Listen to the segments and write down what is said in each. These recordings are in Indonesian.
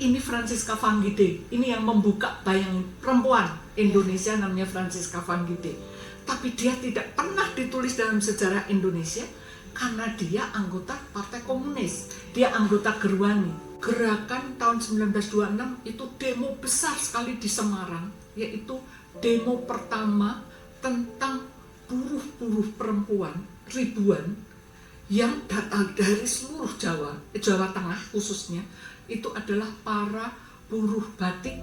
ini Francisca Vanggide, ini yang membuka bayang perempuan Indonesia namanya Francisca Vanggide. Tapi dia tidak pernah ditulis dalam sejarah Indonesia karena dia anggota Partai Komunis, dia anggota Gerwani. Gerakan tahun 1926 itu demo besar sekali di Semarang, yaitu demo pertama tentang buruh-buruh perempuan ribuan yang datang dari seluruh Jawa Tengah khususnya. Itu adalah para buruh batik,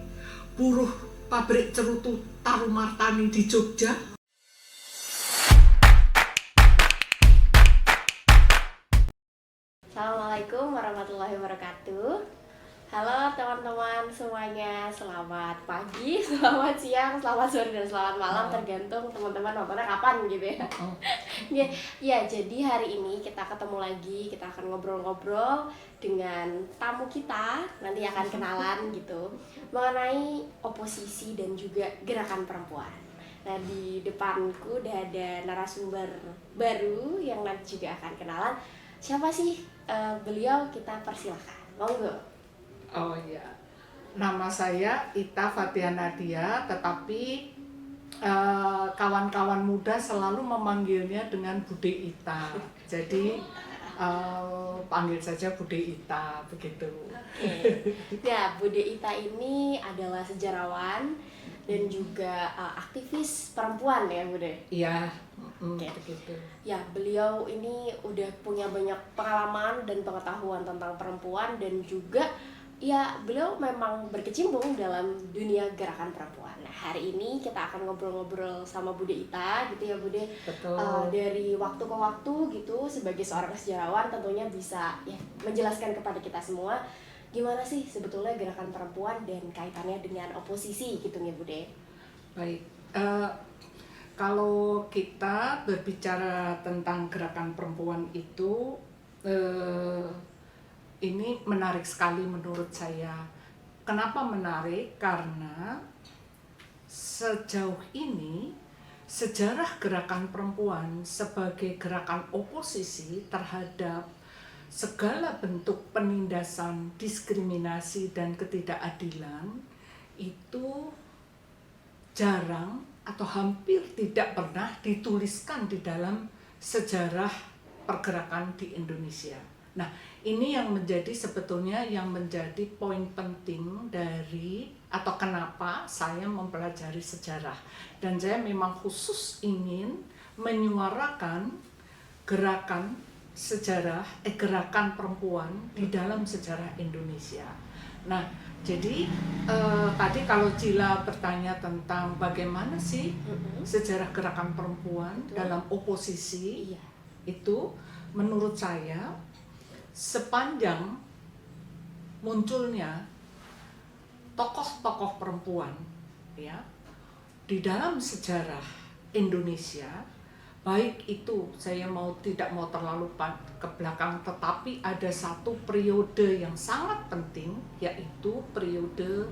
buruh pabrik cerutu Tarumartani di Jogja. Assalamualaikum warahmatullahi wabarakatuh. Halo teman-teman semuanya, selamat pagi, selamat siang, selamat sore, dan selamat malam, tergantung teman-teman nontonnya kapan gitu ya. Ya, jadi hari ini kita ketemu lagi, kita akan ngobrol-ngobrol dengan tamu kita, nanti akan kenalan gitu, mengenai oposisi dan juga gerakan perempuan. Nah, di depanku udah ada narasumber baru yang nanti juga akan kenalan. Siapa sih beliau? Kita persilahkan, monggo. Oh iya, nama saya Ita Fathia Nadia, tetapi kawan-kawan muda selalu memanggilnya dengan Bude Ita. Jadi panggil saja Bude Ita, begitu. Oke. Ya, Bude Ita ini adalah sejarawan dan juga aktivis perempuan ya, Bude? Iya, begitu. Ya, beliau ini udah punya banyak pengalaman dan pengetahuan tentang perempuan, dan juga ya beliau memang berkecimpung dalam dunia gerakan perempuan. Nah, hari ini kita akan ngobrol-ngobrol sama Bude Ita gitu ya, Bude. Betul. Dari waktu ke waktu gitu, sebagai seorang sejarawan tentunya bisa ya menjelaskan kepada kita semua gimana sih sebetulnya gerakan perempuan dan kaitannya dengan oposisi gitu ya, Bude. Baik, kalau kita berbicara tentang gerakan perempuan itu ini menarik sekali menurut saya. Kenapa menarik? Karena sejauh ini sejarah gerakan perempuan sebagai gerakan oposisi terhadap segala bentuk penindasan, diskriminasi, dan ketidakadilan itu jarang atau hampir tidak pernah dituliskan di dalam sejarah pergerakan di Indonesia. Nah, ini yang menjadi sebetulnya yang menjadi poin penting dari atau kenapa saya mempelajari sejarah. Dan saya memang khusus ingin menyuarakan gerakan sejarah, gerakan perempuan di dalam sejarah Indonesia. Nah, jadi tadi kalau Cila bertanya tentang bagaimana sih sejarah gerakan perempuan dalam oposisi, itu menurut saya sepanjang munculnya tokoh-tokoh perempuan ya di dalam sejarah Indonesia, baik itu saya tidak mau terlalu ke belakang, tetapi ada satu periode yang sangat penting, yaitu periode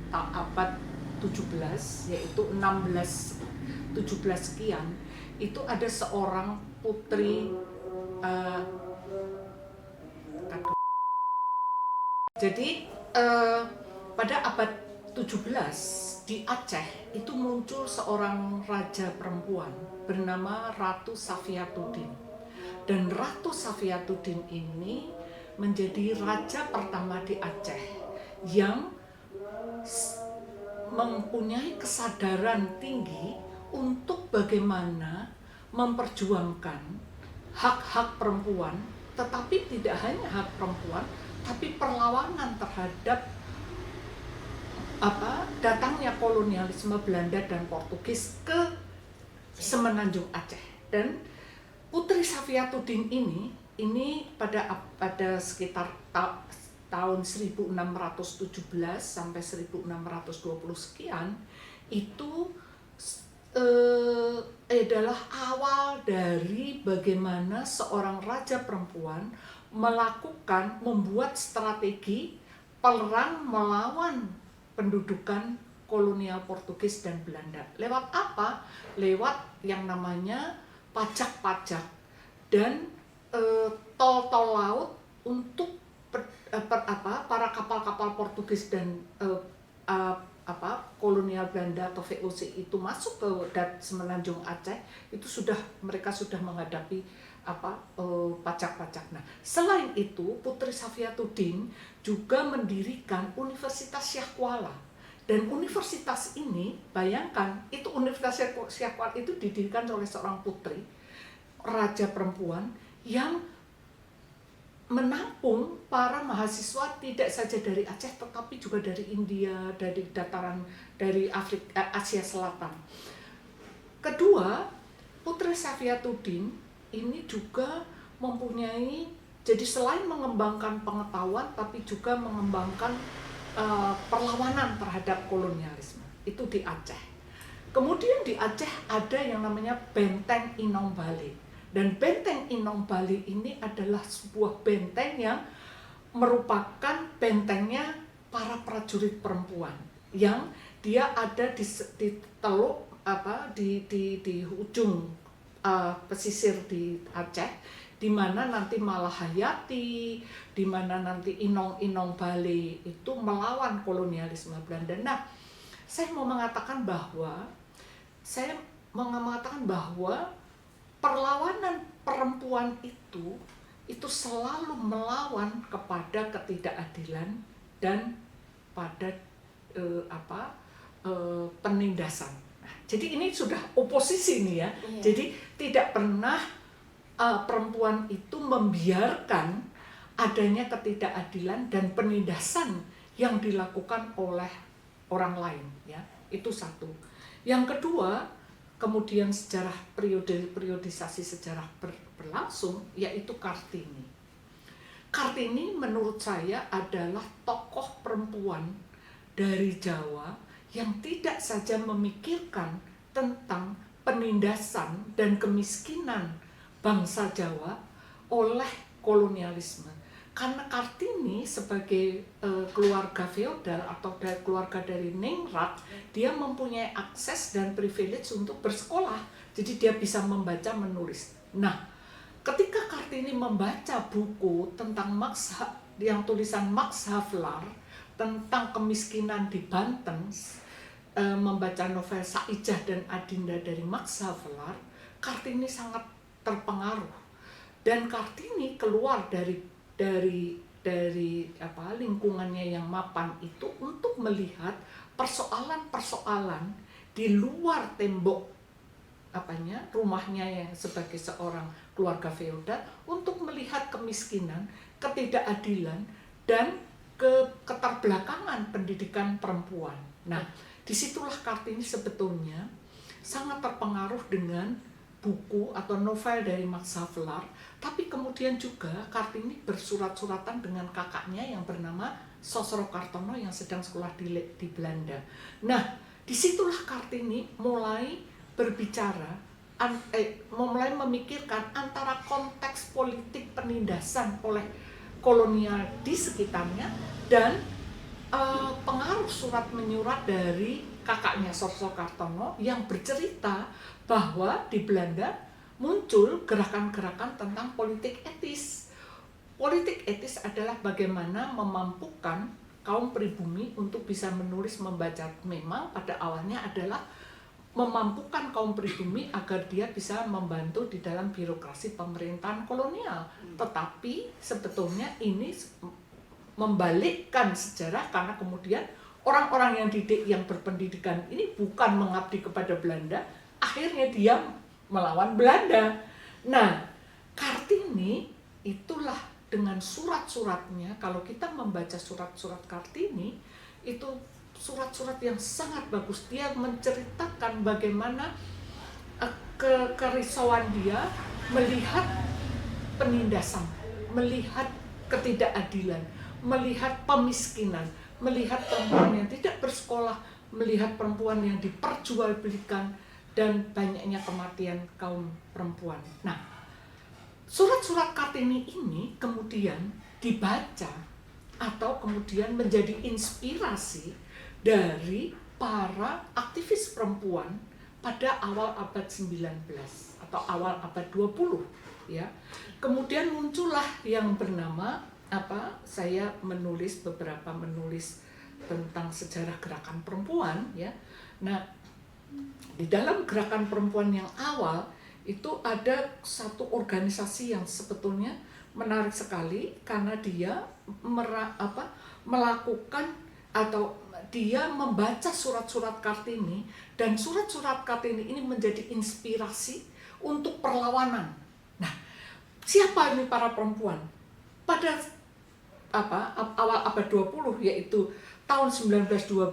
abad 17, yaitu 16-17 sekian. Itu ada seorang putri jadi pada abad 17 di Aceh itu muncul seorang raja perempuan bernama Ratu Safiatuddin. Dan Ratu Safiatuddin ini menjadi raja pertama di Aceh yang mempunyai kesadaran tinggi untuk bagaimana memperjuangkan hak-hak perempuan, tetapi tidak hanya hak perempuan, tapi perlawanan terhadap datangnya kolonialisme Belanda dan Portugis ke Semenanjung Aceh. Dan Putri Safiatuddin ini pada sekitar tahun 1617 sampai 1620 sekian itu adalah awal dari bagaimana seorang raja perempuan membuat strategi perang melawan pendudukan kolonial Portugis dan Belanda. Lewat apa? Lewat yang namanya pajak-pajak dan tol-tol laut untuk para kapal-kapal Portugis dan kolonial Belanda atau VOC itu masuk ke semenanjung Aceh, itu mereka sudah menghadapi pajak-pajak. Nah, selain itu Putri Safiatuddin juga mendirikan Universitas Syah Kuala. Dan universitas ini, bayangkan, itu Universitas Syah Kuala itu didirikan oleh seorang putri, raja perempuan yang menampung para mahasiswa tidak saja dari Aceh tetapi juga dari India, dari Asia Selatan. Kedua, Putri Safiatuddin ini juga mempunyai, jadi selain mengembangkan pengetahuan tapi juga mengembangkan perlawanan terhadap kolonialisme itu di Aceh. Kemudian di Aceh ada yang namanya Benteng Inong Bali. Dan Benteng Inong Bali ini adalah sebuah benteng yang merupakan bentengnya para prajurit perempuan yang dia ada di teluk di ujung pesisir di Aceh, di mana nanti Malahayati, di mana nanti Inong Bali itu melawan kolonialisme Belanda. Nah, saya mau mengatakan bahwa perlawanan perempuan itu selalu melawan kepada ketidakadilan dan pada penindasan. Nah, jadi ini sudah oposisi nih ya. Iya. Jadi tidak pernah perempuan itu membiarkan adanya ketidakadilan dan penindasan yang dilakukan oleh orang lain ya. Itu satu. Yang kedua, kemudian periodisasi sejarah berlangsung, yaitu Kartini. Kartini menurut saya adalah tokoh perempuan dari Jawa yang tidak saja memikirkan tentang penindasan dan kemiskinan bangsa Jawa oleh kolonialisme. Karena Kartini sebagai keluarga feodal atau keluarga dari Ningrat, dia mempunyai akses dan privilege untuk bersekolah. Jadi dia bisa membaca, menulis. Nah, ketika Kartini membaca buku tentang yang tulisan Max Havelaar tentang kemiskinan di Banten, membaca novel Saijah dan Adinda dari Max Havelaar, Kartini sangat terpengaruh. Dan Kartini keluar dari lingkungannya yang mapan itu untuk melihat persoalan-persoalan di luar tembok rumahnya yang sebagai seorang keluarga feodal, untuk melihat kemiskinan, ketidakadilan dan keterbelakangan pendidikan perempuan. Nah, disitulah Kartini sebetulnya sangat terpengaruh dengan buku atau novel dari Max Havelaar, tapi kemudian juga Kartini bersurat-suratan dengan kakaknya yang bernama Sosro Kartono yang sedang sekolah di Belanda. Nah, disitulah Kartini mulai berbicara, mulai memikirkan antara konteks politik penindasan oleh kolonial di sekitarnya dan pengaruh surat menyurat dari kakaknya Sosro Kartono yang bercerita bahwa di Belanda muncul gerakan-gerakan tentang politik etis. Politik etis adalah bagaimana memampukan kaum pribumi untuk bisa menulis, membaca. Memang pada awalnya adalah memampukan kaum pribumi agar dia bisa membantu di dalam birokrasi pemerintahan kolonial. Tetapi sebetulnya ini membalikkan sejarah, karena kemudian orang-orang yang berpendidikan ini bukan mengabdi kepada Belanda, akhirnya dia melawan Belanda. Nah, Kartini itulah dengan surat-suratnya, kalau kita membaca surat-surat Kartini, itu surat-surat yang sangat bagus. Dia menceritakan bagaimana kerisauan dia melihat penindasan, melihat ketidakadilan, melihat pemiskinan, melihat perempuan yang tidak bersekolah, melihat perempuan yang diperjualbelikan, dan banyaknya kematian kaum perempuan. Nah, surat-surat Kartini ini kemudian dibaca atau kemudian menjadi inspirasi dari para aktivis perempuan pada awal abad 19 atau awal abad 20 ya. Kemudian muncullah yang bernama saya menulis tentang sejarah gerakan perempuan ya. Nah, di dalam gerakan perempuan yang awal itu ada satu organisasi yang sebetulnya menarik sekali karena dia melakukan atau dia membaca surat-surat Kartini, dan surat-surat Kartini ini menjadi inspirasi untuk perlawanan. Nah, siapa ini para perempuan? Pada awal abad 20 yaitu tahun 1912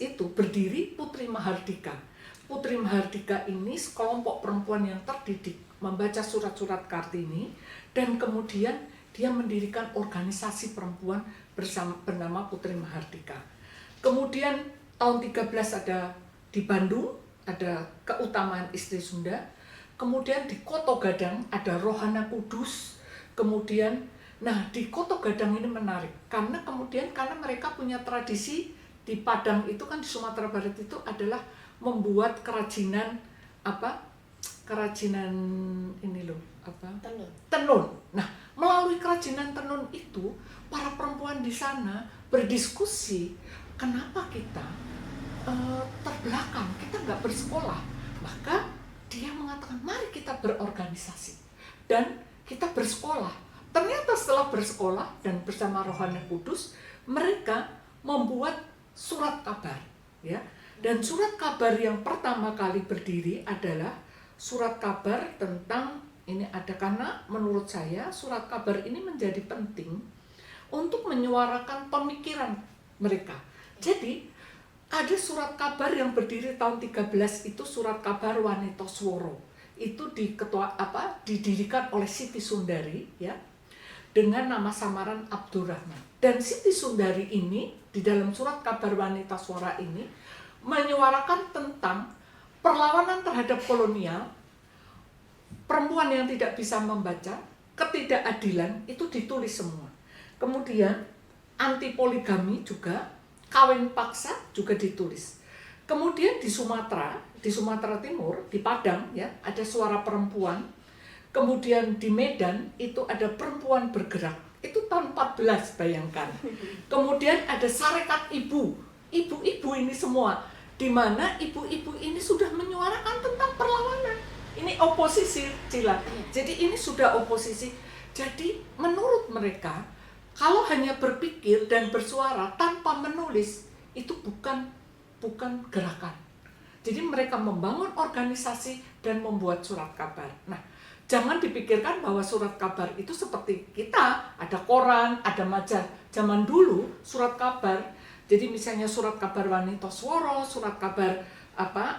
itu berdiri Putri Mahardika. Putri Mahardika ini sekelompok perempuan yang terdidik membaca surat-surat Kartini, dan kemudian dia mendirikan organisasi perempuan bernama Putri Mahardika. Kemudian tahun 13 ada di Bandung ada keutamaan istri Sunda. Kemudian di Koto Gadang ada Rohana Kudus. Kemudian di Koto Gadang ini menarik karena mereka punya tradisi di Padang itu kan, di Sumatera Barat itu adalah membuat kerajinan tenun. Nah, melalui kerajinan tenun itu para perempuan di sana berdiskusi kenapa kita terbelakang, kita nggak bersekolah. Maka dia mengatakan mari kita berorganisasi dan kita bersekolah. Ternyata setelah bersekolah dan bersama Rohana Kudus, mereka membuat surat kabar ya. Dan surat kabar yang pertama kali berdiri adalah surat kabar tentang karena menurut saya surat kabar ini menjadi penting untuk menyuarakan pemikiran mereka. Jadi ada surat kabar yang berdiri tahun 13 itu surat kabar Wanita Swara. Itu didirikan oleh Siti Sundari ya, dengan nama samaran Abdurrahman. Dan Siti Sundari ini di dalam surat kabar Wanita Swara ini menyuarakan tentang perlawanan terhadap kolonial, perempuan yang tidak bisa membaca, ketidakadilan itu ditulis semua. Kemudian anti poligami juga, kawin paksa juga ditulis. Kemudian di Sumatera Timur, di Padang ya, ada suara perempuan. Kemudian di Medan itu ada perempuan bergerak. Itu tahun 14, bayangkan. Kemudian ada Sarekat Ibu-ibu ini semua, di mana ibu-ibu ini sudah menyuarakan tentang perlawanan. Ini oposisi, Cila. Jadi ini sudah oposisi. Jadi menurut mereka, kalau hanya berpikir dan bersuara tanpa menulis, itu bukan gerakan. Jadi mereka membangun organisasi dan membuat surat kabar. Nah, jangan dipikirkan bahwa surat kabar itu seperti kita, ada koran, ada majalah. Zaman dulu surat kabar, jadi misalnya surat kabar Wanita Swara, surat kabar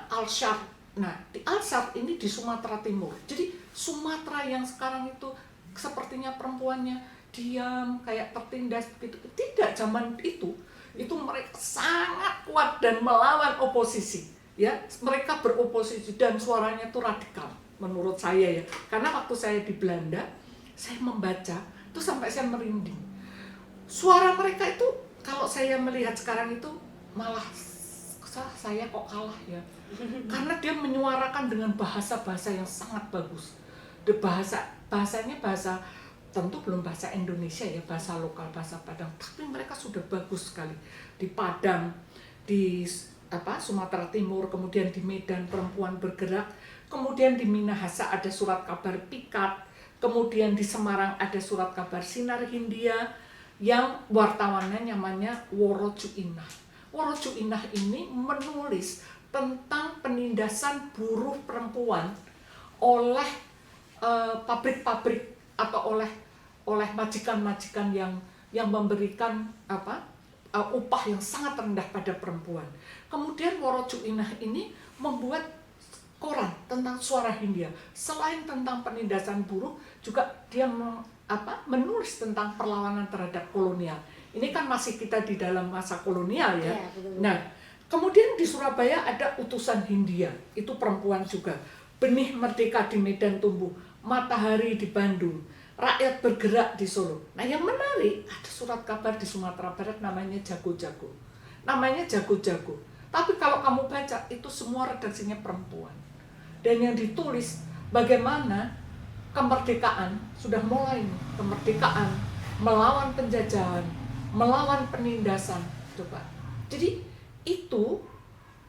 Al-Syarq. Nah, di Al-Syarq ini di Sumatera Timur. Jadi Sumatera yang sekarang itu sepertinya perempuannya diam, kayak tertindas begitu. Tidak, zaman itu mereka sangat kuat dan melawan oposisi. Ya, mereka beroposisi dan suaranya itu radikal menurut saya ya. Karena waktu saya di Belanda, saya membaca itu sampai saya merinding. Suara mereka itu kalau saya melihat sekarang itu malah saya kok kalah ya. Karena dia menyuarakan dengan bahasa-bahasa yang sangat bagus. Bahasanya bahasa tentu belum bahasa Indonesia ya, bahasa lokal, bahasa Padang, tapi mereka sudah bagus sekali. Di Padang, di Sumatera Timur, kemudian di Medan perempuan bergerak, kemudian di Minahasa ada surat kabar Pikat, kemudian di Semarang ada surat kabar Sinar Hindia yang wartawannya namanya Woro Cuinah. Woro Cuinah ini menulis tentang penindasan buruh perempuan oleh pabrik-pabrik atau oleh majikan-majikan yang memberikan upah yang sangat rendah pada perempuan. Kemudian Woro Cuinah ini membuat koran tentang suara Hindia. Selain tentang penindasan buruh, juga dia menulis tentang perlawanan terhadap kolonial. Ini kan masih kita di dalam masa kolonial ya. Nah, kemudian di Surabaya ada utusan Hindia, itu perempuan juga. Benih merdeka di Medan tumbuh, matahari di Bandung, rakyat bergerak di Solo. Nah, yang menarik ada surat kabar di Sumatera Barat namanya Jago-Jago. Namanya Jago-Jago. Tapi kalau kamu baca itu semua redaksinya perempuan. Dan yang ditulis bagaimana kemerdekaan sudah mulai nih, kemerdekaan melawan penjajahan, melawan penindasan. Coba. Jadi itu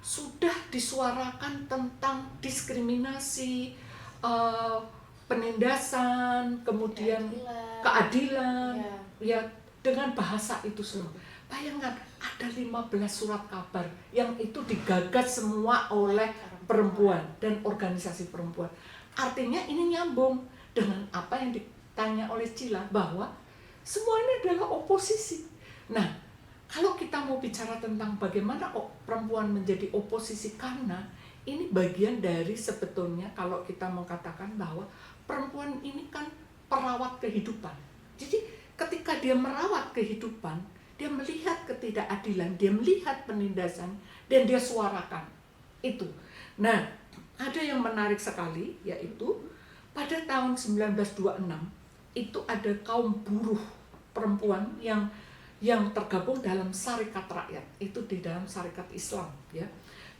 sudah disuarakan tentang diskriminasi, penindasan, kemudian keadilan, ya dengan bahasa itu semua. Bayangkan ada 15 surat kabar yang itu digagas semua oleh perempuan dan organisasi perempuan. Artinya ini nyambung dengan apa yang ditanya oleh Cila, bahwa semua ini adalah oposisi. Nah, kalau kita mau bicara tentang bagaimana perempuan menjadi oposisi, karena ini bagian dari sebetulnya kalau kita mengatakan bahwa perempuan ini kan perawat kehidupan. Jadi ketika dia merawat kehidupan, dia melihat ketidakadilan, dia melihat penindasan, dan dia suarakan itu. Nah, ada yang menarik sekali, yaitu pada tahun 1926 itu ada kaum buruh perempuan yang tergabung dalam Sarekat Rakyat, itu di dalam Sarekat Islam, ya,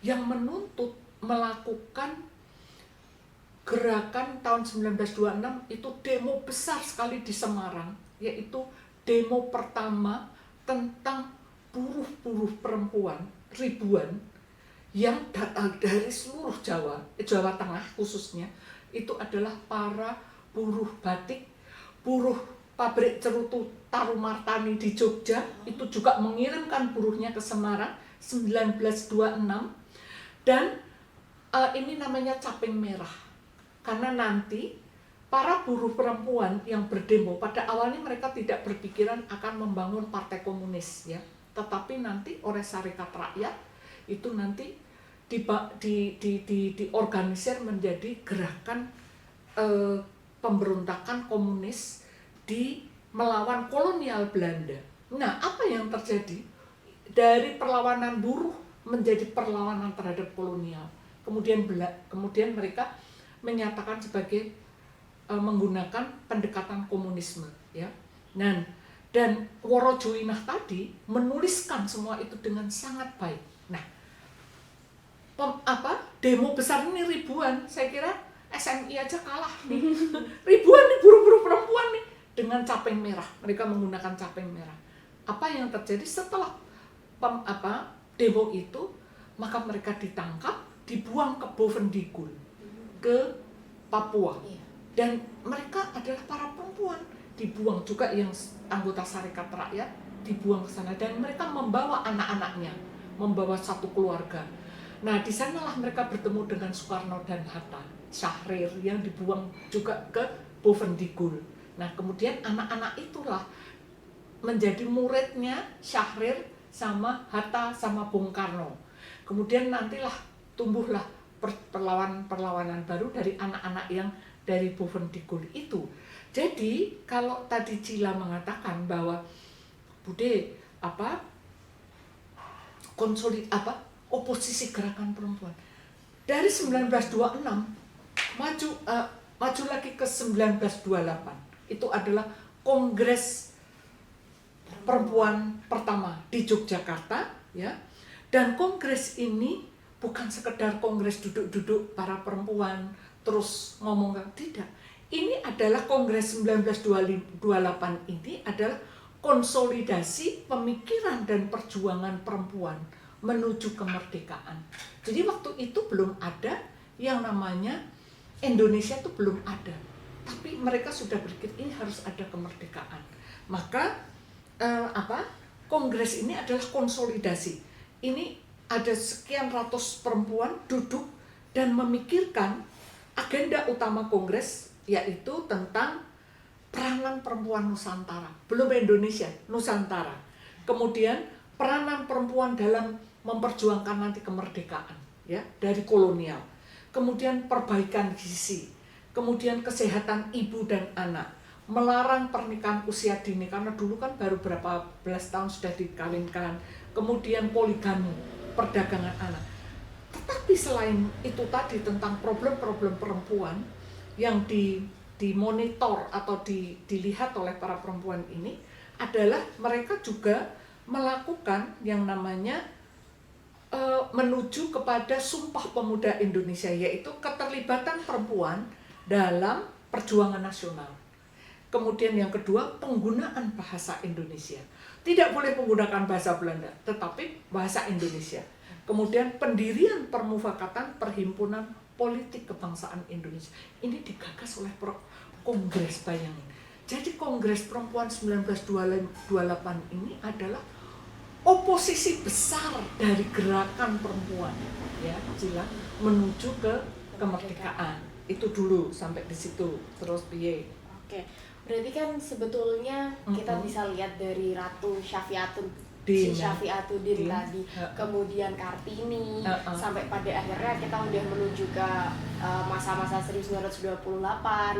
yang menuntut melakukan gerakan tahun 1926 itu demo besar sekali di Semarang, yaitu demo pertama tentang buruh-buruh perempuan ribuan yang datang dari seluruh Jawa Tengah khususnya. Itu adalah para buruh batik, buruh pabrik cerutu Tarumartani di Jogja, itu juga mengirimkan buruhnya ke Semarang 1926. Dan ini namanya Caping Merah, karena nanti para buruh perempuan yang berdemo pada awalnya mereka tidak berpikiran akan membangun partai komunis, ya, tetapi nanti oleh Sarekat Rakyat itu nanti diorganisir menjadi gerakan pemberontakan komunis di melawan kolonial Belanda. Nah, apa yang terjadi? Dari perlawanan buruh menjadi perlawanan terhadap kolonial. Kemudian mereka menyatakan sebagai menggunakan pendekatan komunisme, ya. Dan Woro Joinah tadi menuliskan semua itu dengan sangat baik. Nah, demo besar ini ribuan, saya kira SMI aja kalah nih. Ribuan nih buruh-buruh perempuan nih dengan Caping Merah. Mereka menggunakan Caping Merah. Apa yang terjadi setelah demo itu? Maka mereka ditangkap, dibuang ke Bovendigul, ke Papua. Dan mereka adalah para perempuan. Dibuang juga yang anggota Sarekat Rakyat, dibuang ke sana, dan mereka membawa anak-anaknya, membawa satu keluarga. Nah, di sanalah mereka bertemu dengan Soekarno dan Hatta, Syahrir yang dibuang juga ke Bovendigul. Nah, kemudian anak-anak itulah menjadi muridnya Syahrir sama Hatta sama Bung Karno. Kemudian nantilah tumbuhlah perlawanan baru dari anak-anak yang dari Bovendigul itu. Jadi kalau tadi Cila mengatakan bahwa Bude oposisi gerakan perempuan dari 1926 maju lagi ke 1928, itu adalah Kongres Perempuan pertama di Yogyakarta, ya. Dan kongres ini bukan sekedar kongres duduk-duduk para perempuan terus ngomong, tidak. Ini adalah Kongres 1928 ini adalah konsolidasi pemikiran dan perjuangan perempuan menuju kemerdekaan. Jadi waktu itu belum ada yang namanya Indonesia, itu belum ada. Tapi mereka sudah berpikir ini harus ada kemerdekaan. Maka kongres ini adalah konsolidasi. Ini ada sekian ratus perempuan duduk dan memikirkan agenda utama kongres, yaitu tentang peranan perempuan Nusantara, belum Indonesia, Nusantara. Kemudian peranan perempuan dalam memperjuangkan nanti kemerdekaan, ya, dari kolonial. Kemudian perbaikan gizi, kemudian kesehatan ibu dan anak, melarang pernikahan usia dini karena dulu kan baru berapa belas tahun sudah dikawinkan, kemudian poligami, perdagangan anak. Tetapi selain itu tadi tentang problem-problem perempuan yang dimonitor atau dilihat oleh para perempuan ini adalah mereka juga melakukan yang namanya menuju kepada Sumpah Pemuda Indonesia, yaitu keterlibatan perempuan dalam perjuangan nasional. Kemudian yang kedua, penggunaan bahasa Indonesia. Tidak boleh menggunakan bahasa Belanda, tetapi bahasa Indonesia. Kemudian pendirian permufakatan Perhimpunan Politik Kebangsaan Indonesia. Ini digagas oleh Kongres, bayangin. Jadi Kongres Perempuan 1928 ini adalah oposisi besar dari gerakan perempuan, ya, Cila, menuju ke kemerdekaan. Itu dulu sampai di situ. Terus piye? Oke. Berarti kan sebetulnya kita bisa lihat dari Ratu Syafiatuddin tadi, kemudian Kartini, sampai pada akhirnya kita udah menuju ke masa-masa 1928,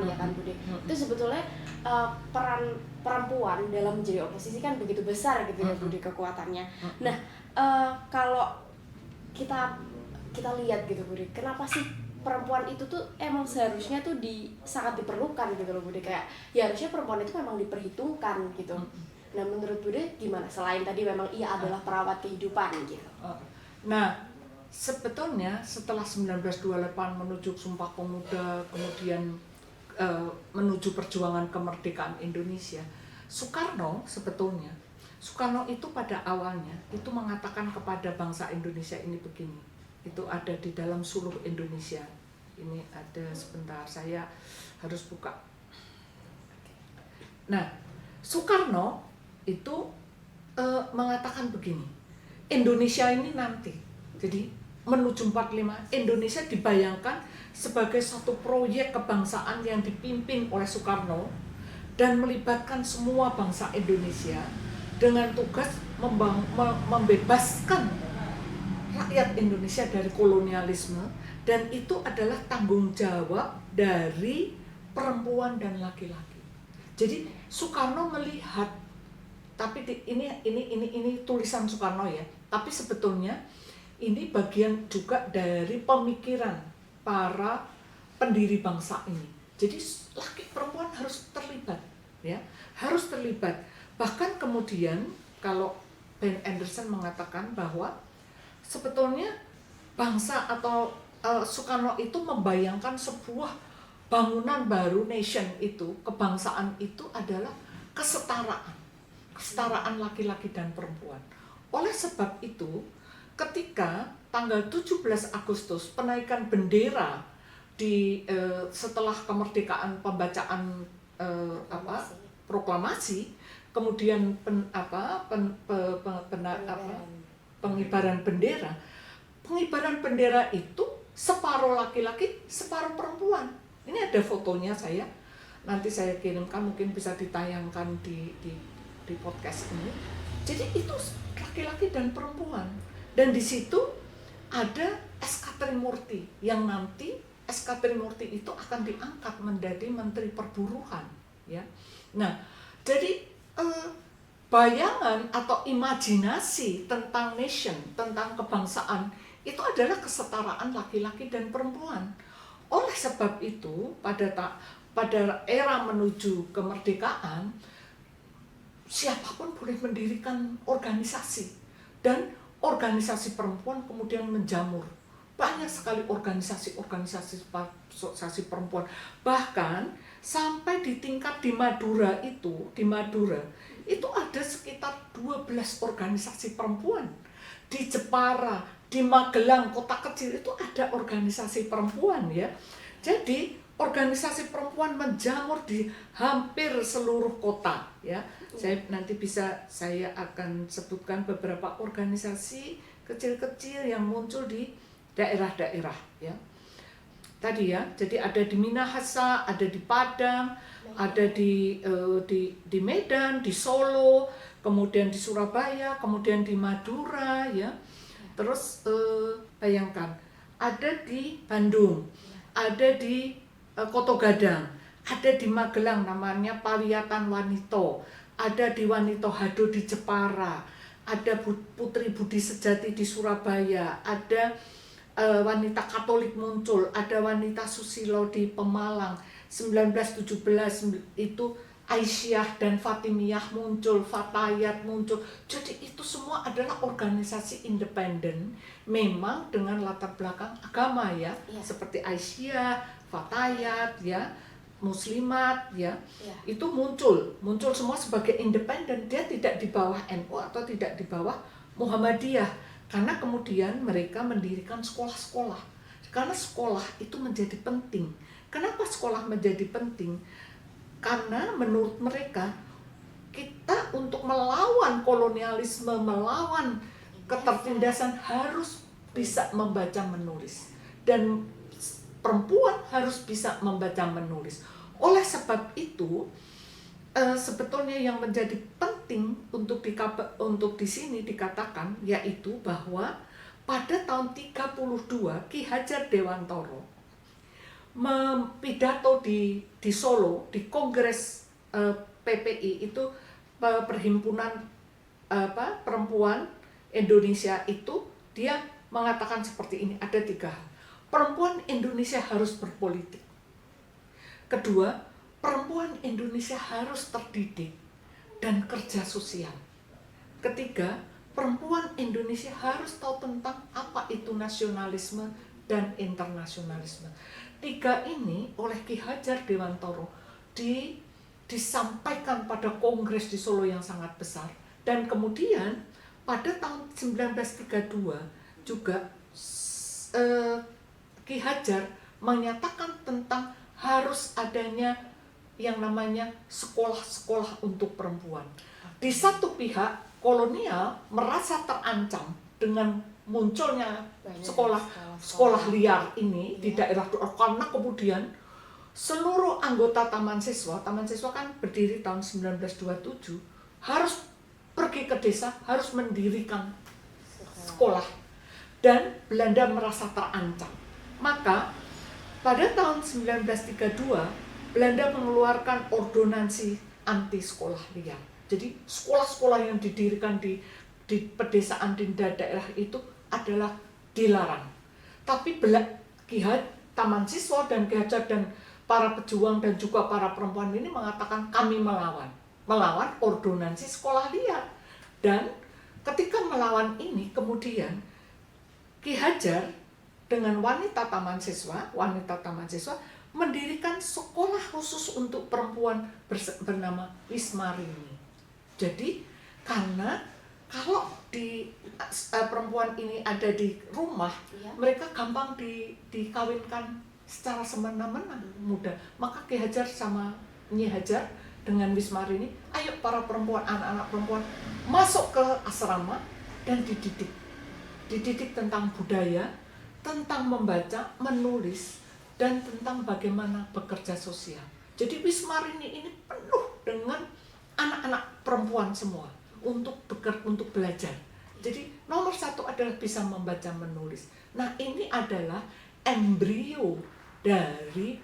ya kan Bude. Itu sebetulnya peran perempuan dalam menjadi oposisi kan begitu besar gitu ya Bude, kekuatannya. Nah, kalau kita lihat gitu Bude, kenapa sih perempuan itu tuh emang seharusnya tuh sangat diperlukan gitu loh Bude, kayak ya harusnya perempuan itu memang diperhitungkan gitu. Nah menurut Bude gimana, selain tadi memang ia adalah perawat kehidupan gitu? Nah sebetulnya setelah 1928 menuju Sumpah Pemuda, kemudian menuju perjuangan kemerdekaan Indonesia, Soekarno itu pada awalnya itu mengatakan kepada bangsa Indonesia ini begini. Itu ada di dalam Suluh Indonesia. Ini ada, sebentar saya harus buka. Nah, Soekarno itu mengatakan begini, Indonesia ini nanti, jadi menuju 45, Indonesia dibayangkan sebagai satu proyek kebangsaan yang dipimpin oleh Soekarno dan melibatkan semua bangsa Indonesia dengan tugas membebaskan rakyat Indonesia dari kolonialisme, dan itu adalah tanggung jawab dari perempuan dan laki-laki. Jadi Soekarno melihat, tapi ini tulisan Soekarno ya, tapi sebetulnya ini bagian juga dari pemikiran para pendiri bangsa ini. Jadi laki perempuan harus terlibat, ya, harus terlibat. Bahkan kemudian kalau Ben Anderson mengatakan bahwa sebetulnya bangsa atau Soekarno itu membayangkan sebuah bangunan baru, nation itu, kebangsaan itu adalah kesetaraan laki-laki dan perempuan. Oleh sebab itu, ketika tanggal 17 Agustus penaikan bendera setelah kemerdekaan, pembacaan proklamasi, kemudian pengibaran bendera itu separuh laki-laki, separuh perempuan. Ini ada fotonya saya. Nanti saya kirimkan, mungkin bisa ditayangkan di podcast ini. Jadi itu laki-laki dan perempuan. Dan di situ ada SK Trimurti, yang nanti SK Trimurti itu akan diangkat menjadi Menteri Perburuhan, ya. Nah, jadi bayangan atau imajinasi tentang nation, tentang kebangsaan, itu adalah kesetaraan laki-laki dan perempuan. Oleh sebab itu, pada era menuju kemerdekaan, siapapun boleh mendirikan organisasi, dan organisasi perempuan kemudian menjamur. Banyak sekali organisasi perempuan. Bahkan sampai di tingkat di Madura itu ada sekitar 12 organisasi perempuan. Di Jepara, di Magelang, kota kecil itu ada organisasi perempuan, ya. Jadi organisasi perempuan menjamur di hampir seluruh kota, ya. Saya akan sebutkan beberapa organisasi kecil-kecil yang muncul di daerah-daerah, ya. Tadi ya, jadi ada di Minahasa, ada di Padang, ada di Medan, di Solo, kemudian di Surabaya, kemudian di Madura, ya. Terus bayangkan, ada di Bandung, ada di Koto Gadang, ada di Magelang namanya Paliatan Wanito, ada di Wanito Hado di Jepara, ada Putri Budi Sejati di Surabaya, ada wanita Katolik muncul, ada wanita Susilo di Pemalang. 1917 itu Aisyah dan Fatimiyah muncul, Fatayat muncul. Jadi itu semua adalah organisasi independen, memang dengan latar belakang agama, ya, seperti Aisyah, Fatayat, ya, muslimat ya, Ya. itu muncul semua sebagai independen. Dia tidak di bawah NU atau tidak di bawah Muhammadiyah, karena kemudian mereka mendirikan sekolah-sekolah, karena sekolah itu menjadi penting. Kenapa sekolah menjadi penting? Karena menurut mereka kita untuk melawan kolonialisme, melawan ketertindasan harus bisa membaca menulis, dan perempuan harus bisa membaca menulis. Oleh sebab itu sebetulnya yang menjadi penting untuk di sini dikatakan yaitu bahwa pada tahun 32 Ki Hajar Dewantoro pidato di Solo di Kongres PPI, itu perhimpunan perempuan Indonesia, itu dia mengatakan seperti ini, ada 3 hal. Perempuan Indonesia harus berpolitik. Kedua, perempuan Indonesia harus terdidik dan kerja sosial. Ketiga, perempuan Indonesia harus tahu tentang apa itu nasionalisme dan internasionalisme. 3 ini oleh Ki Hajar Dewantoro disampaikan pada kongres di Solo yang sangat besar, dan kemudian pada tahun 1932 juga Ki Hajar menyatakan tentang harus adanya yang namanya sekolah-sekolah untuk perempuan. Di satu pihak, kolonial merasa terancam dengan munculnya sekolah liar ini di daerah, karena kemudian seluruh anggota Taman Siswa kan berdiri tahun 1927, harus pergi ke desa, harus mendirikan sekolah, dan Belanda merasa terancam. Maka pada tahun 1932 Belanda mengeluarkan ordonansi anti sekolah liar. Jadi sekolah-sekolah yang didirikan di pedesaan di daerah itu adalah dilarang. Tapi Taman Siswa dan Ki Hajar dan para pejuang dan juga para perempuan ini mengatakan kami melawan ordonansi sekolah liar. Dan ketika melawan ini, kemudian Ki Hajar dengan wanita Taman Siswa mendirikan sekolah khusus untuk perempuan bernama Wismarini. Jadi karena kalau perempuan ini ada di rumah, mereka gampang dikawinkan secara semena-mena, mudah. Maka Ki Hajar sama Nyi Hajar dengan Wismarini, ayo para perempuan, anak-anak perempuan masuk ke asrama dan dididik tentang budaya, tentang membaca, menulis, dan tentang bagaimana bekerja sosial. Jadi Wismarini ini penuh dengan anak-anak perempuan semua untuk belajar. Jadi nomor 1 adalah bisa membaca, menulis. Nah, ini adalah embrio dari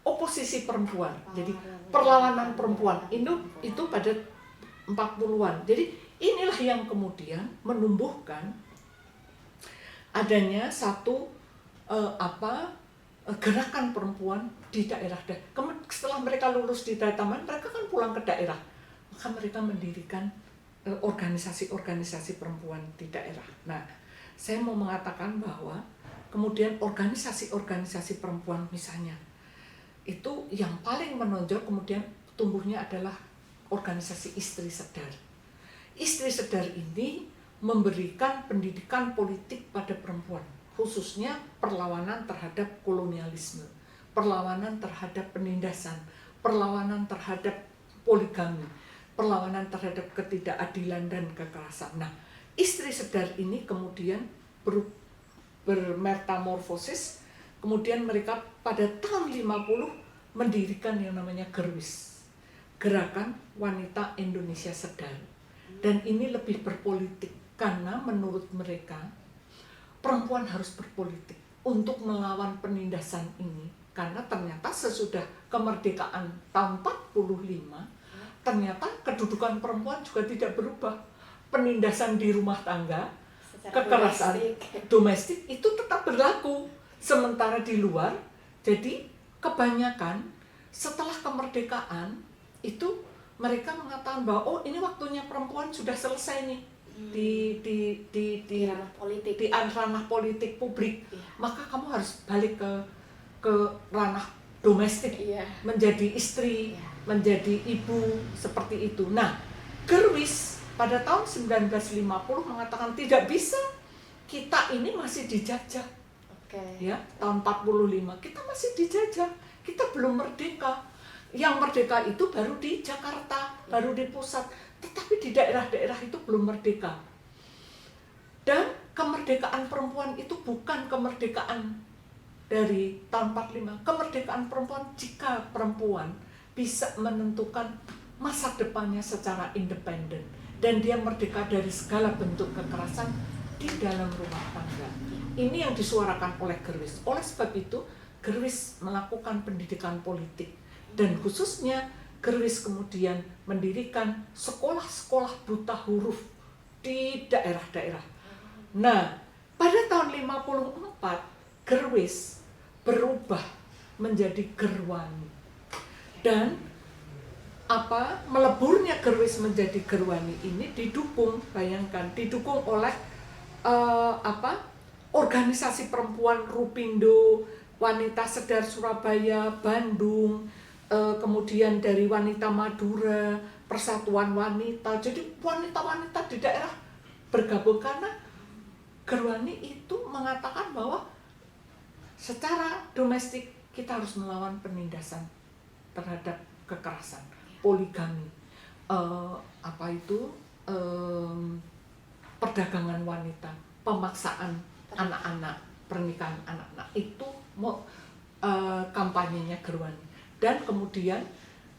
oposisi perempuan. Jadi perlawanan perempuan itu pada 40-an. Jadi inilah yang kemudian menumbuhkan adanya satu gerakan perempuan di daerah. Setelah mereka lulus di taman, mereka kan pulang ke daerah, maka mereka mendirikan organisasi-organisasi perempuan di daerah. Nah, saya mau mengatakan bahwa kemudian organisasi-organisasi perempuan misalnya itu yang paling menonjol kemudian tumbuhnya adalah organisasi Istri Sedar. Istri Sedar ini memberikan pendidikan politik pada perempuan, khususnya perlawanan terhadap kolonialisme, perlawanan terhadap penindasan, perlawanan terhadap poligami, perlawanan terhadap ketidakadilan dan kekerasan. Nah, Istri Sedar ini kemudian bermetamorfosis, kemudian mereka pada tahun 50 mendirikan yang namanya Gerwis, Gerakan Wanita Indonesia Sedar. Dan ini lebih berpolitik, karena menurut mereka perempuan harus berpolitik untuk melawan penindasan ini. Karena ternyata sesudah kemerdekaan tahun 45, ternyata kedudukan perempuan juga tidak berubah. Penindasan di rumah tangga, kekerasan domestik itu tetap berlaku. Sementara di luar, jadi kebanyakan setelah kemerdekaan itu mereka mengatakan bahwa ini waktunya perempuan sudah selesai nih di ranah politik publik. Maka kamu harus balik ke ranah domestik, Iya. menjadi istri, Iya. menjadi ibu, seperti itu. Nah, Gerwis pada tahun 1950 mengatakan tidak bisa, kita ini masih dijajah. Oke. Ya, tahun 45 kita masih dijajah, kita belum merdeka. Yang merdeka itu baru di Jakarta, baru di pusat, tetapi di daerah-daerah itu belum merdeka. Dan kemerdekaan perempuan itu bukan kemerdekaan dari tahun 45. Kemerdekaan perempuan jika perempuan bisa menentukan masa depannya secara independen dan dia merdeka dari segala bentuk kekerasan di dalam rumah tangga. Ini yang disuarakan oleh Gerwis. Oleh sebab itu, Gerwis melakukan pendidikan politik dan khususnya Gerwis kemudian mendirikan sekolah-sekolah buta huruf di daerah-daerah. Nah, pada tahun 54 Gerwis berubah menjadi Gerwani. Dan meleburnya Gerwis menjadi Gerwani ini didukung, bayangkan, didukung oleh organisasi perempuan Rupindo, Wanita Sedar Surabaya, Bandung, kemudian dari Wanita Madura, Persatuan Wanita. Jadi wanita-wanita di daerah bergabung karena Gerwani itu mengatakan bahwa secara domestik kita harus melawan penindasan terhadap kekerasan, poligami, perdagangan wanita, pemaksaan anak-anak, pernikahan anak-anak, itu kampanyenya Gerwani. Dan kemudian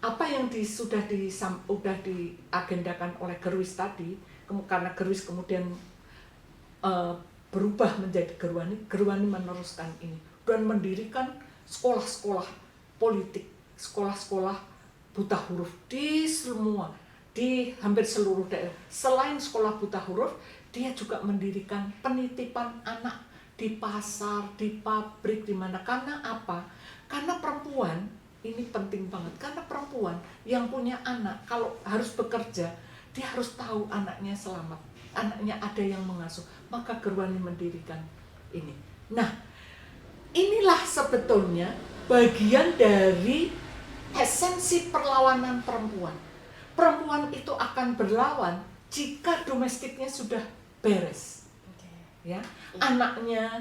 apa yang sudah diagendakan oleh Gerwis tadi, karena Gerwis kemudian berubah menjadi Gerwani, Gerwani meneruskan ini dan mendirikan sekolah-sekolah politik, sekolah-sekolah buta huruf di hampir seluruh daerah. Selain sekolah buta huruf, dia juga mendirikan penitipan anak di pasar, di pabrik, di mana. Karena apa? Karena perempuan, ini penting banget, karena perempuan yang punya anak kalau harus bekerja, dia harus tahu anaknya selamat, anaknya ada yang mengasuh. Maka Gerwani mendirikan ini. Nah, inilah sebetulnya bagian dari esensi perlawanan perempuan. Perempuan itu akan berlawan jika domestiknya sudah beres. Ya, anaknya,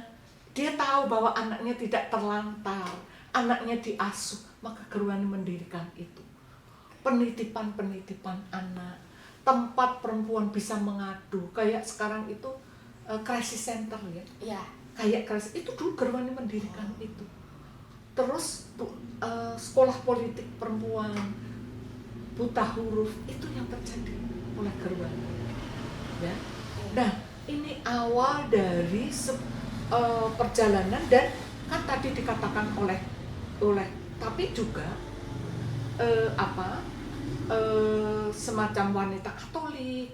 dia tahu bahwa anaknya tidak terlantar, anaknya diasuh, maka Gerwani mendirikan itu. Penitipan anak, tempat perempuan bisa mengadu, kayak sekarang itu crisis center ya. Iya. Kayak crisis itu dulu Gerwani mendirikan itu. Terus sekolah politik perempuan, buta huruf, itu yang terjadi oleh Gerwani. Ya. Nah, ini awal dari perjalanan, dan kan tadi dikatakan oleh tapi juga semacam wanita Katolik,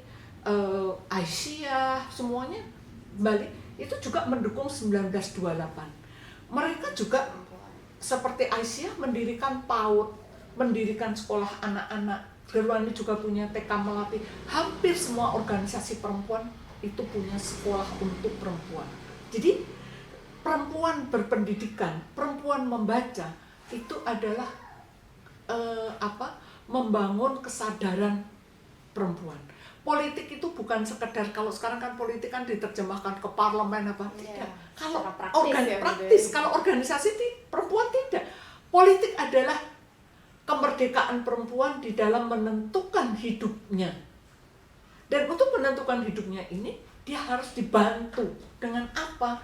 Aisyah, semuanya balik itu juga mendukung 1928. Mereka juga seperti Aisyah mendirikan PAUD, mendirikan sekolah anak-anak. Gerwani juga punya TK Melati. Hampir semua organisasi perempuan itu punya sekolah untuk perempuan. Jadi perempuan berpendidikan, perempuan membaca, itu adalah membangun kesadaran perempuan. Politik itu bukan sekedar, kalau sekarang kan politik kan diterjemahkan ke parlemen apa, tidak. Kalau praktis, kalau organisasi perempuan tidak. Politik adalah kemerdekaan perempuan di dalam menentukan hidupnya. Dan untuk menentukan hidupnya ini, dia harus dibantu dengan apa?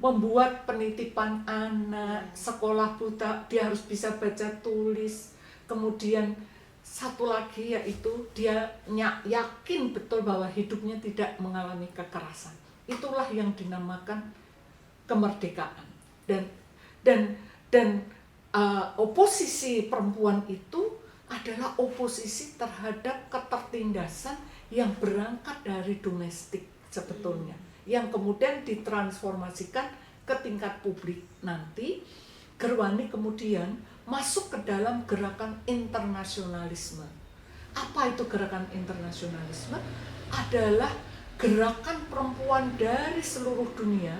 Membuat penitipan anak, sekolah buta, dia harus bisa baca tulis. Kemudian satu lagi yaitu dia yakin betul bahwa hidupnya tidak mengalami kekerasan. Itulah yang dinamakan kemerdekaan. Dan oposisi perempuan itu adalah oposisi terhadap ketertindasan yang berangkat dari domestik sebetulnya, yang kemudian ditransformasikan ke tingkat publik. Nanti Gerwani kemudian masuk ke dalam gerakan internasionalisme. Apa itu gerakan internasionalisme? Adalah gerakan perempuan dari seluruh dunia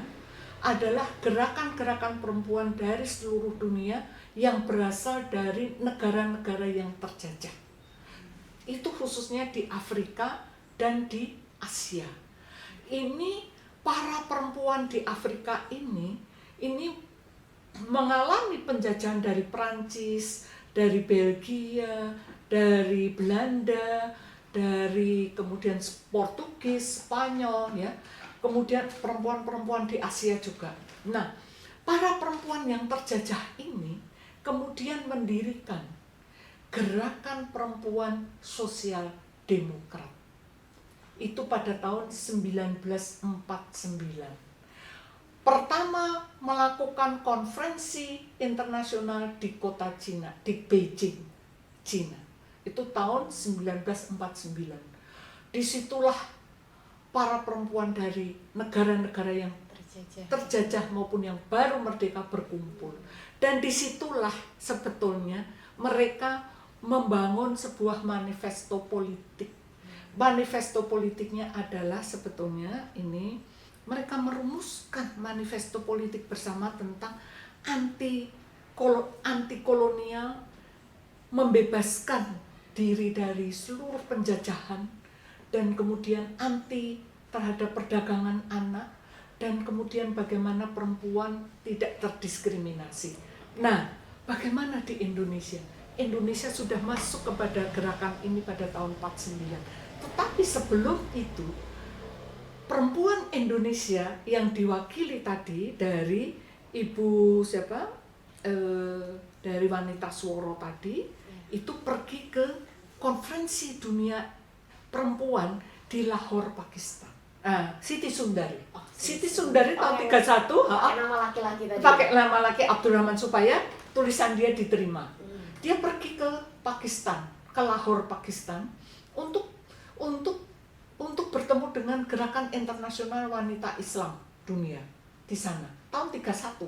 adalah gerakan-gerakan perempuan dari seluruh dunia yang berasal dari negara-negara yang terjajah. Itu khususnya di Afrika dan di Asia. Ini para perempuan di Afrika ini mengalami penjajahan dari Prancis, dari Belgia, dari Belanda, dari kemudian Portugis, Spanyol, ya. Kemudian perempuan-perempuan di Asia juga. Nah, para perempuan yang terjajah ini kemudian mendirikan gerakan perempuan sosial demokrat. Itu pada tahun 1949. Pertama melakukan konferensi internasional di kota Cina, di Beijing, Cina. Itu tahun 1949. Disitulah para perempuan dari negara-negara yang terjajah maupun yang baru merdeka berkumpul. Dan disitulah sebetulnya mereka membangun sebuah manifesto politik. Manifesto politiknya adalah sebetulnya ini mereka merumuskan manifesto politik bersama tentang anti kolonial, membebaskan diri dari seluruh penjajahan, dan kemudian anti terhadap perdagangan anak, dan kemudian bagaimana perempuan tidak terdiskriminasi. Nah, bagaimana di Indonesia? Indonesia sudah masuk kepada gerakan ini pada tahun 49. Tetapi sebelum itu, perempuan Indonesia yang diwakili tadi dari Ibu dari Wanita Sworo tadi, itu pergi ke konferensi dunia perempuan di Lahore, Pakistan. Siti Sundari. Siti Sundari tahun 31 pakai nama laki-laki tadi. Pakai nama laki Abdul Rahman supaya tulisan dia diterima. Dia pergi ke Pakistan, ke Lahore, Pakistan untuk bertemu dengan Gerakan Internasional Wanita Islam Dunia di sana. Tahun 31.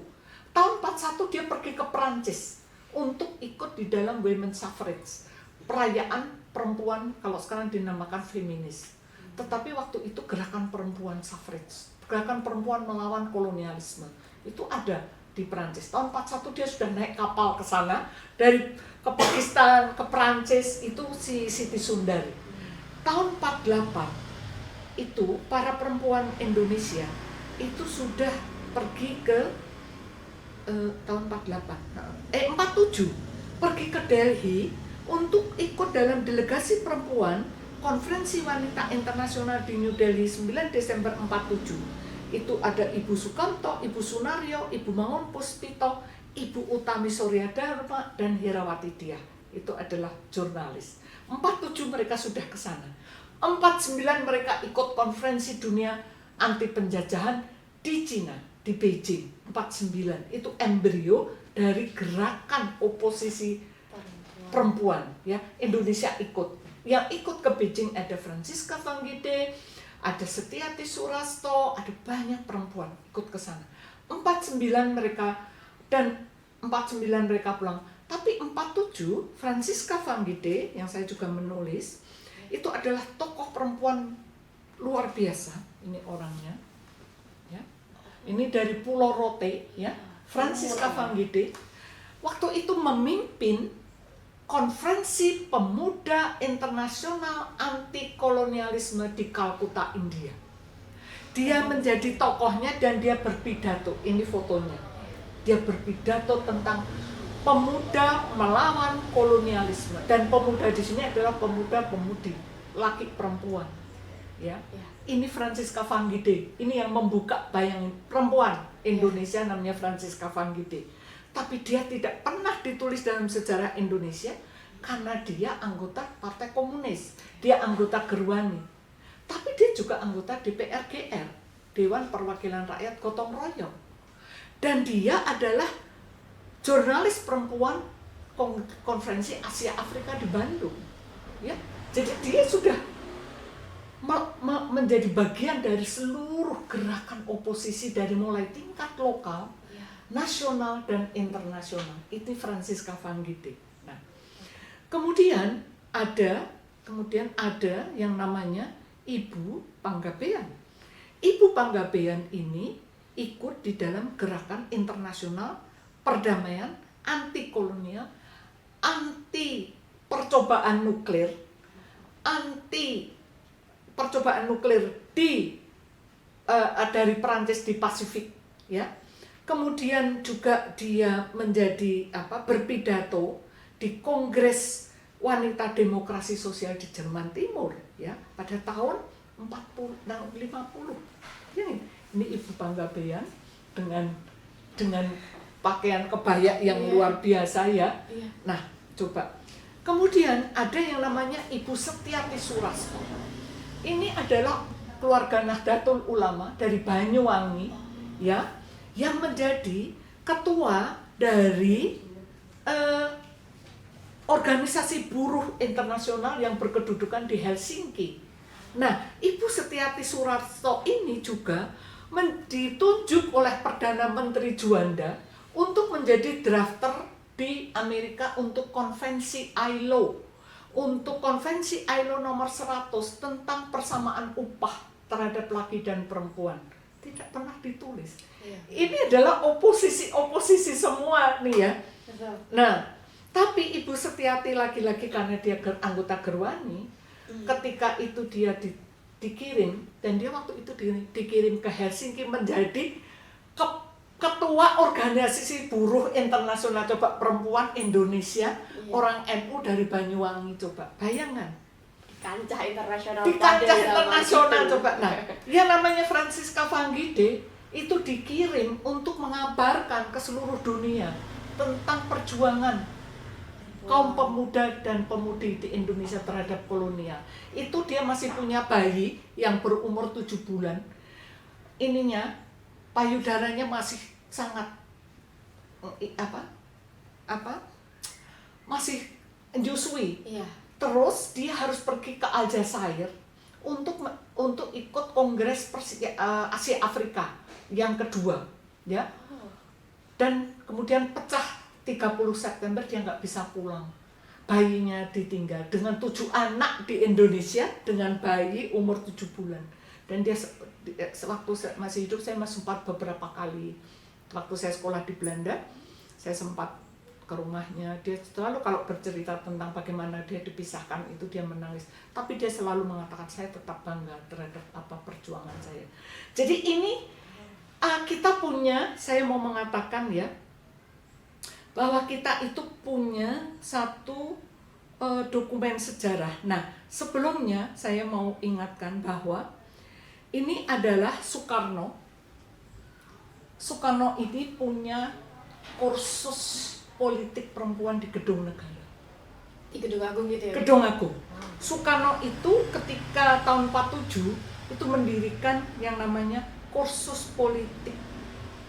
Tahun 41 dia pergi ke Perancis untuk ikut di dalam Women's Suffrage, perayaan perempuan kalau sekarang dinamakan feminis. Tetapi waktu itu gerakan perempuan suffrage, gerakan perempuan melawan kolonialisme, itu ada di Perancis. Tahun 41 dia sudah naik kapal ke sana, dari ke Pakistan, ke Perancis, itu si Siti Sundari. Tahun 48 itu para perempuan Indonesia itu sudah pergi ke tahun 47 pergi ke Delhi untuk ikut dalam delegasi perempuan Konferensi Wanita Internasional di New Delhi 9 Desember 47. Itu ada Ibu Sukamto, Ibu Sunaryo, Ibu Mangun Puspito, Ibu Utami Suryadharma, dan Herawati Diah. Itu adalah jurnalis. 47 mereka sudah ke sana. 49 mereka ikut konferensi dunia anti penjajahan di Cina, di Beijing. 49 itu embrio dari gerakan oposisi perempuan, ya. Indonesia ikut. Yang ikut ke Beijing ada Francisca Vanggede, ada Setiati Surasto, ada banyak perempuan ikut ke sana. 49 mereka pulang. Tapi 47 Francisca Vanggede yang saya juga menulis itu adalah tokoh perempuan luar biasa. Ini orangnya, ya. Ini dari Pulau Rote, ya. Francisca Vanggede waktu itu memimpin Konferensi Pemuda Internasional Anti Kolonialisme di Kalkuta, India. Dia menjadi tokohnya dan dia berpidato. Ini fotonya. Dia berpidato tentang pemuda melawan kolonialisme, dan pemuda di sini adalah pemuda-pemudi, laki perempuan. Ya. Ini Francisca Vanggede. Ini yang membuka, bayangin, perempuan Indonesia namanya Francisca Vanggede. Tapi dia tidak pernah ditulis dalam sejarah Indonesia karena dia anggota Partai Komunis, dia anggota Gerwani. Tapi dia juga anggota DPR-GR, Dewan Perwakilan Rakyat Gotong Royong. Dan dia adalah jurnalis perempuan Konferensi Asia Afrika di Bandung. Ya, jadi dia sudah menjadi bagian dari seluruh gerakan oposisi dari mulai tingkat lokal, nasional dan internasional. Itu Francisca Vanggede. Nah, kemudian ada yang namanya Ibu Panggabean. Ibu Panggabean ini ikut di dalam gerakan internasional perdamaian, anti kolonial, anti percobaan nuklir, anti percobaan nuklir dari Perancis di Pasifik, ya. Kemudian juga dia menjadi berpidato di Kongres Wanita Demokrasi Sosial di Jerman Timur, ya, pada tahun 50. Ini Ibu Panggabean dengan pakaian kebaya yang luar biasa, ya. Nah, coba. Kemudian ada yang namanya Ibu Setiati Surasto. Ini adalah keluarga Nahdlatul Ulama dari Banyuwangi, ya, yang menjadi ketua dari organisasi buruh internasional yang berkedudukan di Helsinki. Nah, Ibu Setiati Surasto ini juga ditunjuk oleh Perdana Menteri Juanda untuk menjadi drafter di Amerika untuk konvensi ILO. Untuk konvensi ILO nomor 100 tentang persamaan upah terhadap laki dan perempuan. Tidak pernah ditulis. Ini adalah oposisi semua nih, ya. Nah, tapi Ibu Setiati lagi-lagi karena dia anggota Gerwani, ketika itu dia dikirim, dan dia waktu itu dikirim ke Helsinki menjadi ketua organisasi buruh internasional, coba, perempuan Indonesia, orang NU dari Banyuwangi, coba bayangan. Kancah internasional. Di kancah internasional, coba. Nah, yang namanya Francisca Vanggide itu dikirim untuk mengabarkan ke seluruh dunia tentang perjuangan kaum pemuda dan pemudi di Indonesia terhadap kolonial. Itu dia masih punya bayi yang berumur 7 bulan. Ininya, payudaranya masih sangat masih menyusui. Iya. Terus dia harus pergi ke Aljazair untuk ikut Kongres Asia Afrika yang kedua, ya. Dan kemudian pecah 30 September dia nggak bisa pulang. Bayinya ditinggal dengan 7 anak di Indonesia dengan bayi umur 7 bulan. Dan dia waktu masih hidup, saya sempat beberapa kali waktu saya sekolah di Belanda, saya sempat ke rumahnya. Dia selalu kalau bercerita tentang bagaimana dia dipisahkan itu dia menangis, tapi dia selalu mengatakan saya tetap bangga terhadap perjuangan saya. Jadi ini saya mau mengatakan, ya, bahwa kita itu punya satu dokumen sejarah. Nah, sebelumnya saya mau ingatkan bahwa ini adalah Soekarno. Soekarno ini punya kursus politik perempuan di Gedung Negara. Di Gedung Agung gitu, ya? Gedung Agung. Soekarno itu ketika tahun 47 itu mendirikan yang namanya kursus politik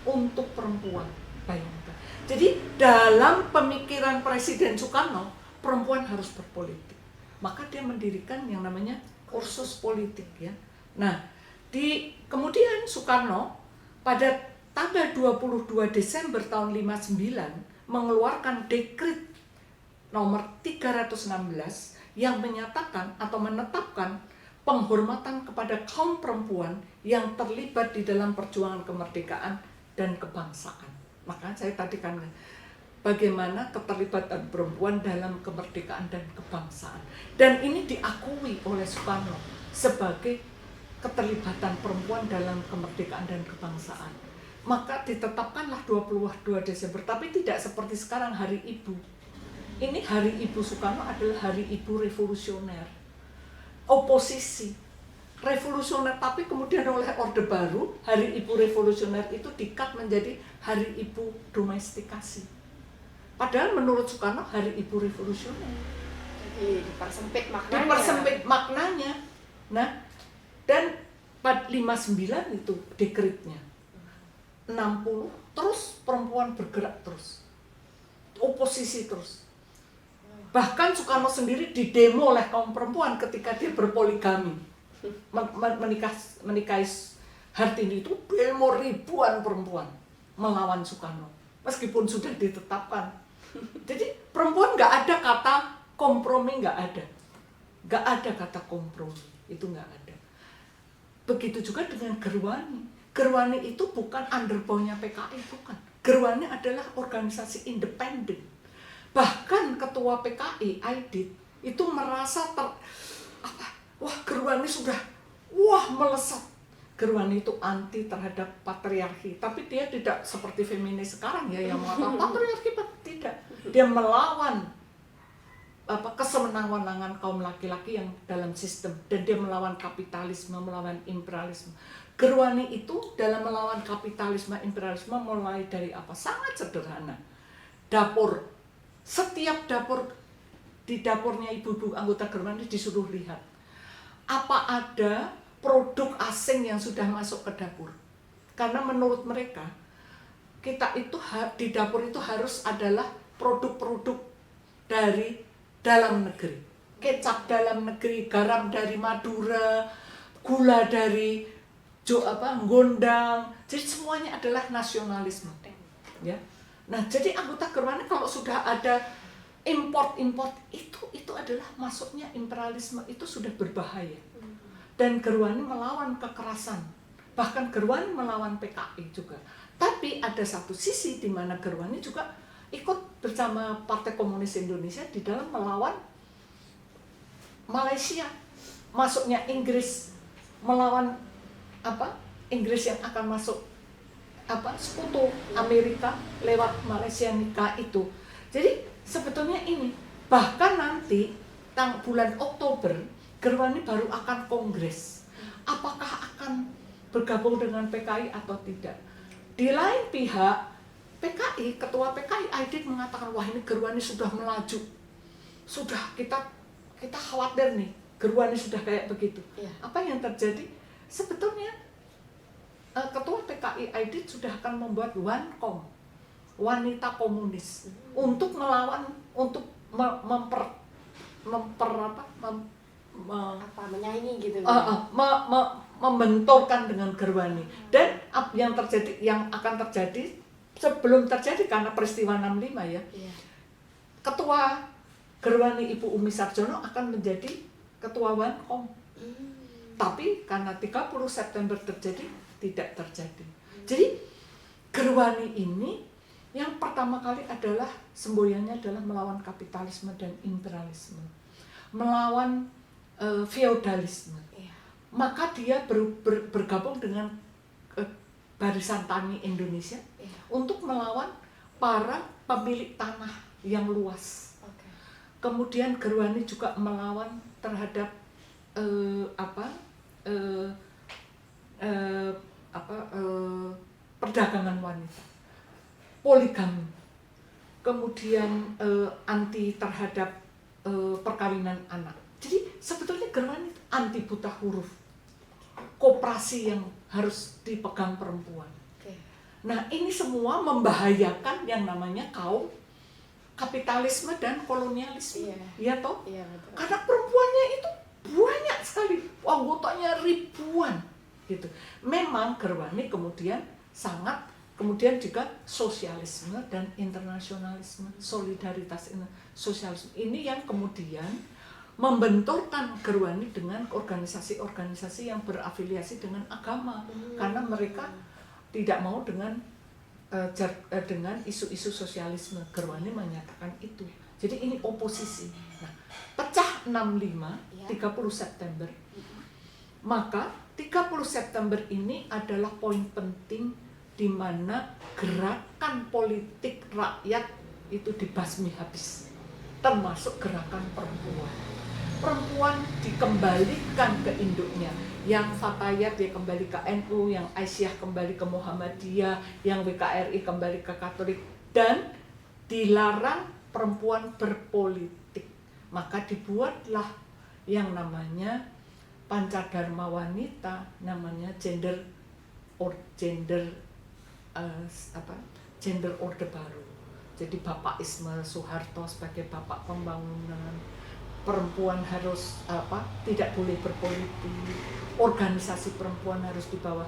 untuk perempuan. Bayangkan. Jadi dalam pemikiran Presiden Soekarno, perempuan harus berpolitik. Maka dia mendirikan yang namanya kursus politik, ya. Nah, kemudian Soekarno pada tanggal 22 Desember tahun 59 mengeluarkan dekret nomor 316 yang menyatakan atau menetapkan penghormatan kepada kaum perempuan yang terlibat di dalam perjuangan kemerdekaan dan kebangsaan. Maka saya tadi kan bagaimana keterlibatan perempuan dalam kemerdekaan dan kebangsaan. Dan ini diakui oleh Soekarno sebagai keterlibatan perempuan dalam kemerdekaan dan kebangsaan. Maka ditetapkanlah 22 Desember, tapi tidak seperti sekarang Hari Ibu. Ini Hari Ibu Soekarno adalah Hari Ibu revolusioner. Oposisi revolusioner, tapi kemudian oleh Orde Baru, Hari Ibu revolusioner itu dikat menjadi Hari Ibu domestikasi. Padahal menurut Soekarno Hari Ibu revolusioner. Jadi dipersempit maknanya. Dipersempit maknanya. Nah, dan 459 itu dekretnya. 60 terus perempuan bergerak terus. Oposisi terus. Bahkan Soekarno sendiri didemo oleh kaum perempuan ketika dia berpoligami. Menikahi Hartini itu demo ribuan perempuan melawan Soekarno. Meskipun sudah ditetapkan. Jadi perempuan nggak ada kata kompromi, nggak ada. Nggak ada kata kompromi, itu nggak ada. Begitu juga dengan Gerwani. Gerwani itu bukan underbownya PKI, bukan. Gerwani adalah organisasi independen. Bahkan ketua PKI, Aidit, itu merasa wah Gerwani sudah melesat. Gerwani itu anti terhadap patriarki, tapi dia tidak seperti feminis sekarang ya yang mengatakan patriarki, tidak. Dia melawan kesewenang-wenangan kaum laki-laki yang dalam sistem, dan dia melawan kapitalisme, melawan imperialisme. Gerwani itu dalam melawan kapitalisme, imperialisme mulai dari apa? Sangat sederhana. Dapur, setiap dapur, di dapurnya ibu-ibu anggota Gerwani disuruh lihat apa ada produk asing yang sudah masuk ke dapur. Karena menurut mereka, kita itu di dapur itu harus adalah produk-produk dari dalam negeri. Kecap dalam negeri, garam dari Madura, gula dari Gondang. Jadi semuanya adalah nasionalisme. Ya. Nah, jadi anggota Gerwani kalau sudah ada import itu adalah masuknya imperialisme, itu sudah berbahaya. Dan Gerwani melawan kekerasan. Bahkan Gerwani melawan PKI juga. Tapi ada satu sisi di mana Gerwani juga ikut bersama Partai Komunis Indonesia di dalam melawan Malaysia. Masuknya Inggris melawan Inggris yang akan masuk sekutu Amerika lewat Malaysia nikah itu. Jadi sebetulnya ini bahkan nanti bulan Oktober Gerwani baru akan kongres. Apakah akan bergabung dengan PKI atau tidak? Di lain pihak PKI, ketua PKI Aidit mengatakan wah ini Gerwani sudah melaju. Sudah kita khawatir nih Gerwani sudah kayak begitu. Ya. Apa yang terjadi? Sebetulnya ketua PKI Aidit sudah akan membuat Wancom, wanita komunis, untuk melawan, untuk menyaingi gitu. Membenturkan dengan Gerwani. Dan yang akan terjadi sebelum terjadi karena peristiwa 65 ya. Iya. Ketua Gerwani Ibu Umi Sarjono akan menjadi ketua Wancom. Tapi karena 30 September terjadi, tidak terjadi. Jadi Gerwani ini yang pertama kali adalah semboyannya adalah melawan kapitalisme dan imperialisme, melawan feodalisme. Iya. Maka dia bergabung dengan Barisan Tani Indonesia, iya, untuk melawan para pemilik tanah yang luas. Okay. Kemudian Gerwani juga melawan terhadap perdagangan wanita, poligami, kemudian anti terhadap perkawinan anak. Jadi sebetulnya Gerwani anti buta huruf, koperasi yang harus dipegang perempuan. Okay. Nah ini semua membahayakan yang namanya kaum kapitalisme dan kolonialisme, ya toh? Iya, betul. Karena perempuannya itu banyak sekali, anggotanya ribuan, gitu. Memang Gerwani kemudian juga sosialisme dan internasionalisme, solidaritas sosialisme ini yang kemudian membenturkan Gerwani dengan organisasi-organisasi yang berafiliasi dengan agama, karena mereka tidak mau dengan isu-isu sosialisme. Gerwani menyatakan itu. Jadi ini oposisi. Nah, pecah 65, 30 September. Maka 30 September ini adalah poin penting di mana gerakan politik rakyat itu dibasmi habis. Termasuk gerakan perempuan. Perempuan dikembalikan ke induknya. Yang Fatayat dia kembali ke NU, yang Aisyah kembali ke Muhammadiyah, yang WKRI kembali ke Katolik, dan dilarang perempuan berpolitik. Maka dibuatlah yang namanya Pancadharma Wanita, namanya gender orde baru. Jadi Bapak Ismail Soeharto sebagai bapak pembangunan, perempuan harus tidak boleh berpolitik, organisasi perempuan harus di bawah,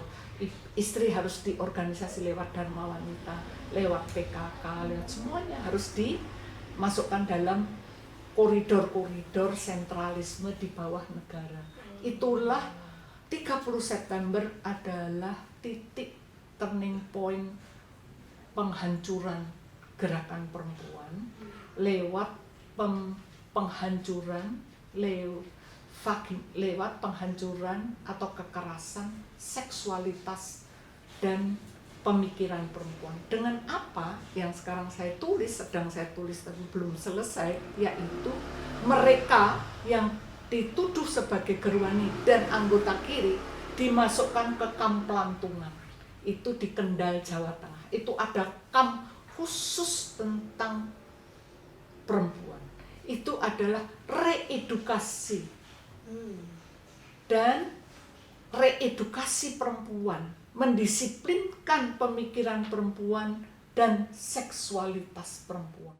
istri harus diorganisasi lewat Dharma Wanita, lewat PKK, lewat semuanya harus dimasukkan dalam koridor-koridor sentralisme di bawah negara. Itulah 30 September adalah titik turning point penghancuran gerakan perempuan lewat penghancuran lewat penghancuran atau kekerasan seksualitas dan pemikiran perempuan. Dengan apa yang sekarang sedang saya tulis tapi belum selesai, yaitu mereka yang dituduh sebagai gerwani dan anggota kiri dimasukkan ke kamp pelantungan. Itu di Kendal, Jawa Tengah. Itu ada kamp khusus tentang perempuan. Itu adalah reedukasi dan reedukasi perempuan, mendisiplinkan pemikiran perempuan dan seksualitas perempuan.